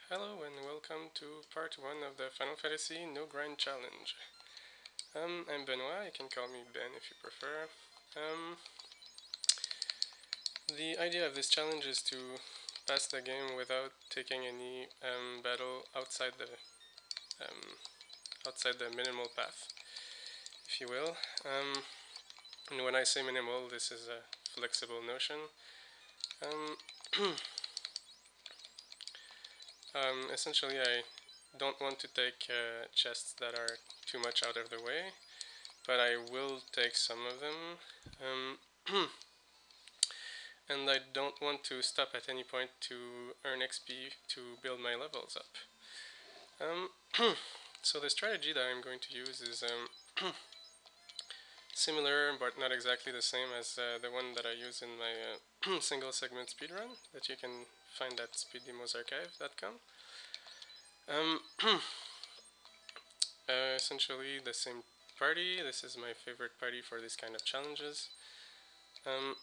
Hello and welcome to part 1 of the Final Fantasy No Grind Challenge. I'm Benoit, you can call me Ben if you prefer. The idea of this challenge is to pass the game without taking any battle um, outside the minimal path, if you will. And when I say minimal, this is a flexible notion. Um, Essentially, I don't want to take chests that are too much out of the way, but I will take some of them. And I don't want to stop at any point to earn XP to build my levels up. Um, so the strategy that I'm going to use is similar but not exactly the same as the one that I use in my single segment speedrun that you can find at speeddemosarchive.com. Um, Essentially the same party. This is my favorite party for this kind of challenges. Um,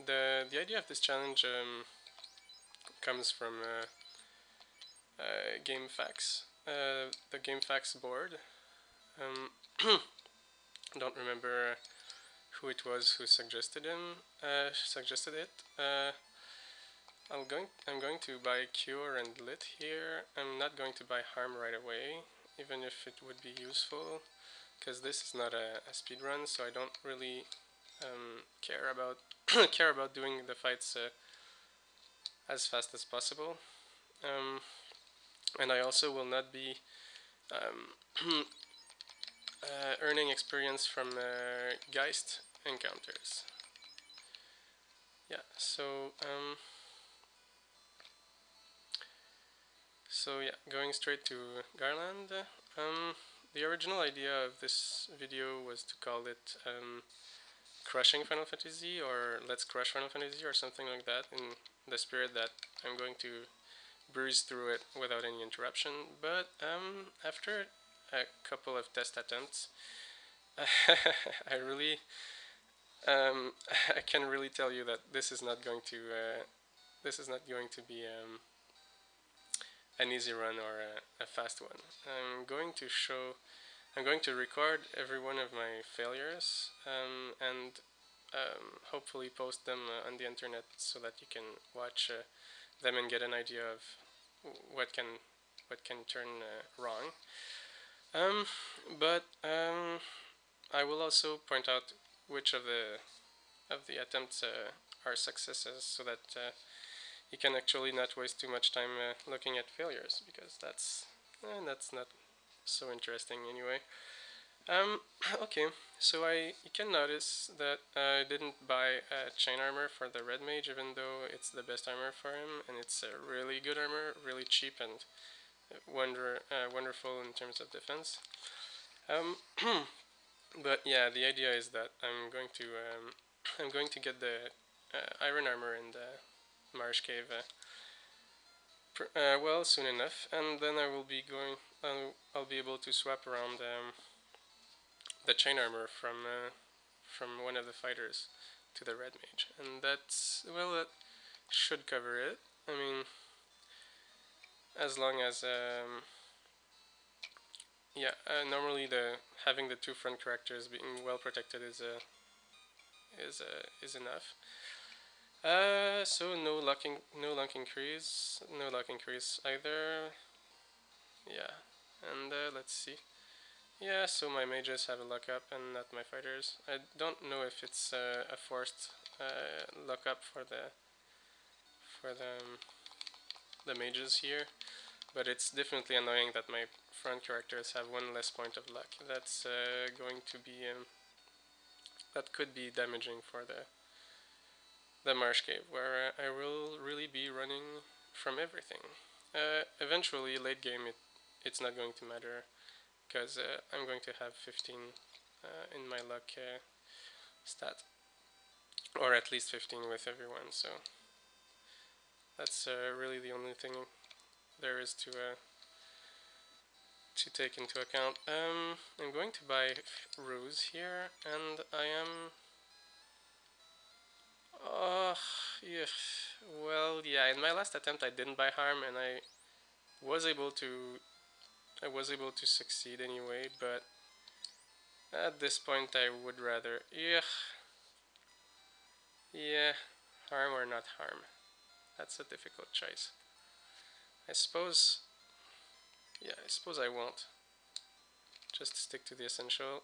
the idea of this challenge comes from GameFAQs, the GameFAQs board. Um, don't remember who it was who suggested it. I'm going to buy Cure and Lit here. I'm not going to buy Harm right away, even if it would be useful, because this is not a speed run, so I don't really care about care about doing the fights as fast as possible. And I also will not be um, earning experience from Geist encounters. Yeah, so yeah, going straight to Garland. The original idea of this video was to call it Crushing Final Fantasy or Let's Crush Final Fantasy or something like that, in the spirit that I'm going to breeze through it without any interruption. But after a couple of test attempts, I really I can really tell you that this is not going to be an easy run or a fast one. I'm going to record every one of my failures and hopefully post them on the internet so that you can watch them and get an idea of what can what can turn wrong. Um, but I will also point out which of the attempts are successes so that you can actually not waste too much time looking at failures, because that's not so interesting anyway. Um, okay, so you can notice that I didn't buy chain armor for the red mage, even though it's the best armor for him, and it's a really good armor, really cheap and wonderful in terms of defense. Um, but yeah, the idea is that I'm going to get the iron armor in the Marsh Cave well soon enough, and then I will be going. I'll be able to swap around the chain armor from one of the fighters to the red mage, and that should cover it. I mean, as long as yeah, normally the having the two front characters being well protected is enough. So no luck increase either. Yeah, and let's see. Yeah, so my mages have a luck up and not my fighters. I don't know if it's a forced luck up for the mages here, but it's definitely annoying that my front characters have one less point of luck. That's going to be that could be damaging for the Marsh Cave, where I will really be running from everything. Eventually, late game, it's not going to matter, because I'm going to have 15 in my luck stat, or at least 15 with everyone. So that's really the only thing there is to take into account. I'm going to buy Ruse here, and I am. Yeah. Well, yeah. In my last attempt, I didn't buy Harm, and I was able to I was able to succeed anyway, but at this point I would rather yeah, harm or not harm. That's a difficult choice. I suppose I suppose I won't. Just stick to the essential.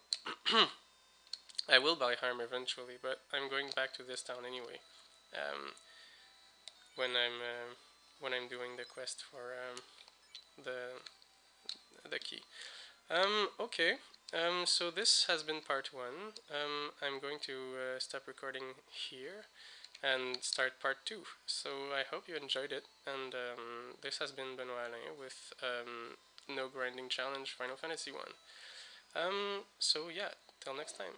I will buy harm eventually, but I'm going back to this town anyway. Um, when I'm doing the quest for the the key. Okay. So this has been part one. I'm going to stop recording here and start part two. So I hope you enjoyed it. And this has been Benoit Alain with No Grinding Challenge Final Fantasy 1. So yeah, till next time.